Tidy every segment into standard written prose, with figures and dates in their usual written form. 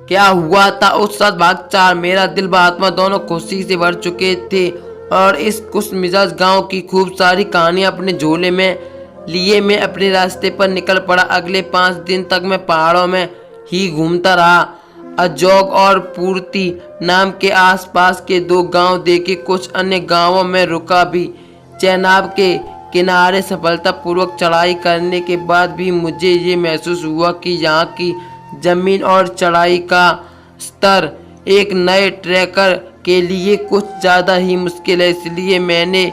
क्या हुआ था उस रात भागचार। मेरा दिल व आत्मा दोनों खुशी से भर चुके थे और इस खुश मिजाज गाँव की खूब सारी कहानियाँ अपने झोले में लिए मैं अपने रास्ते पर निकल पड़ा। अगले 5 दिन तक मैं पहाड़ों में ही घूमता रहा। अजोग और पूर्ति नाम के आसपास के 2 गांव देखे, कुछ अन्य गांवों में रुका भी। चेनाब के किनारे सफलतापूर्वक चढ़ाई करने के बाद भी मुझे ये महसूस हुआ कि यहाँ की जमीन और चढ़ाई का स्तर एक नए ट्रैकर के लिए कुछ ज़्यादा ही मुश्किल है। इसलिए मैंने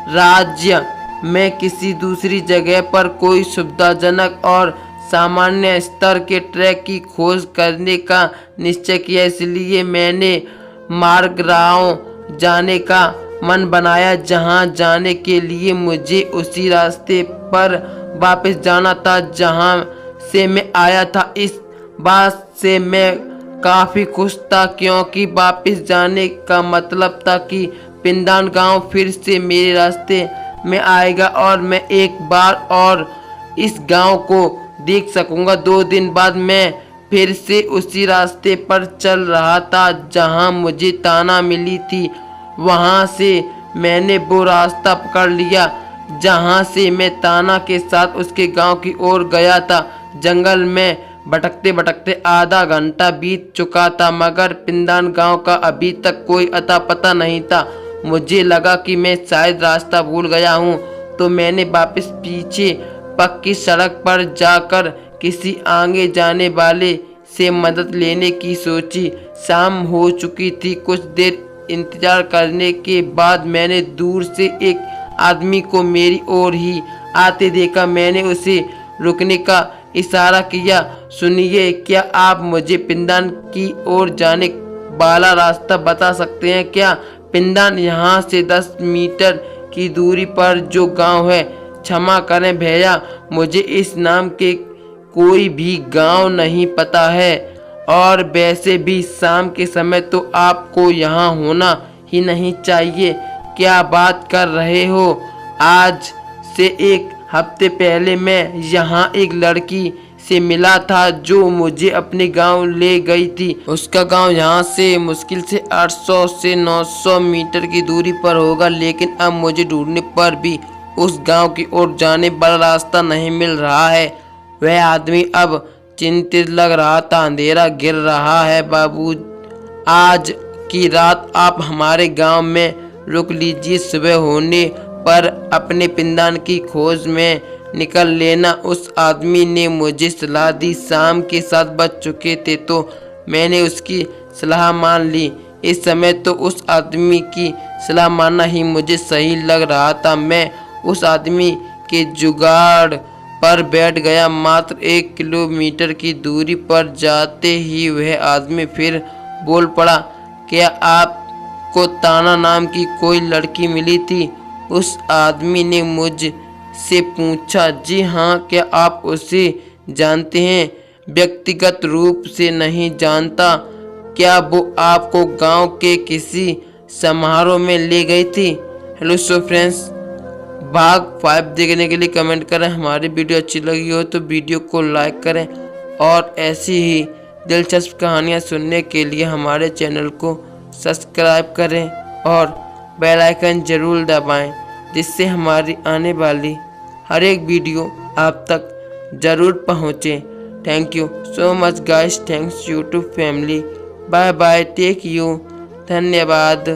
राज्य में किसी दूसरी जगह पर कोई सुविधाजनक और सामान्य स्तर के ट्रैक की खोज करने का निश्चय किया। इसलिए मैंने मार्गराहों जाने का मन बनाया, जहां जाने के लिए मुझे उसी रास्ते पर वापस जाना था जहां से मैं आया था। इस बात से मैं काफ़ी खुश था, क्योंकि वापस जाने का मतलब था कि पिंदान गांव फिर से मेरे रास्ते में आएगा और मैं एक बार और इस गांव को देख सकूंगा। 2 दिन बाद मैं फिर से उसी रास्ते पर चल रहा था जहां मुझे ताना मिली थी। वहां से मैंने वो रास्ता पकड़ लिया जहां से मैं ताना के साथ उसके गांव की ओर गया था। जंगल में भटकते भटकते आधा घंटा बीत चुका था, मगर पिंदान गांव का अभी तक कोई अता पता नहीं था। मुझे लगा कि मैं शायद रास्ता भूल गया हूँ, तो मैंने वापस पीछे पक्की सड़क पर जाकर किसी आगे जाने वाले से मदद लेने की सोची। शाम हो चुकी थी। कुछ देर इंतजार करने के बाद मैंने दूर से एक आदमी को मेरी ओर ही आते देखा। मैंने उसे रुकने का इशारा किया। सुनिए, क्या आप मुझे पिंदान की ओर जाने वाला रास्ता बता सकते हैं क्या? पिंदान यहाँ से 10 मीटर की दूरी पर जो गांव है। क्षमा करें भैया, मुझे इस नाम के कोई भी गांव नहीं पता है, और वैसे भी शाम के समय तो आपको यहाँ होना ही नहीं चाहिए। क्या बात कर रहे हो? आज से 1 हफ्ते पहले मैं यहाँ एक लड़की से मिला था जो मुझे अपने गांव ले गई थी। उसका गांव यहाँ से मुश्किल से 800 से 900 मीटर की दूरी पर होगा, लेकिन अब मुझे ढूंढने पर भी उस गांव की ओर जाने वाला रास्ता नहीं मिल रहा है। वह आदमी अब चिंतित लग रहा था। अंधेरा गिर रहा है बाबू, आज की रात आप हमारे गांव में रुक लीजिए। सुबह होने पर अपने पिंदान की खोज में निकल लेना। उस आदमी ने मुझे सलाह दी। शाम के 7 बज चुके थे तो मैंने उसकी सलाह मान ली। इस समय तो उस आदमी की सलाह मानना ही मुझे सही लग रहा था। मैं उस आदमी के जुगाड़ पर बैठ गया। मात्र 1 किलोमीटर की दूरी पर जाते ही वह आदमी फिर बोल पड़ा, क्या आपको ताना नाम की कोई लड़की मिली थी? उस आदमी ने मुझसे पूछा। जी हाँ, क्या आप उसे जानते हैं? व्यक्तिगत रूप से नहीं जानता। क्या वो आपको गांव के किसी समारोह में ले गई थी? हेलो सो फ्रेंड्स, भाग 5 देखने के लिए कमेंट करें। हमारी वीडियो अच्छी लगी हो तो वीडियो को लाइक करें, और ऐसी ही दिलचस्प कहानियाँ सुनने के लिए हमारे चैनल को सब्सक्राइब करें और बेल आइकन जरूर दबाएं, जिससे हमारी आने वाली हर एक वीडियो आप तक ज़रूर पहुँचे। Thank you so much guys, thanks YouTube family. Bye bye, take you, धन्यवाद।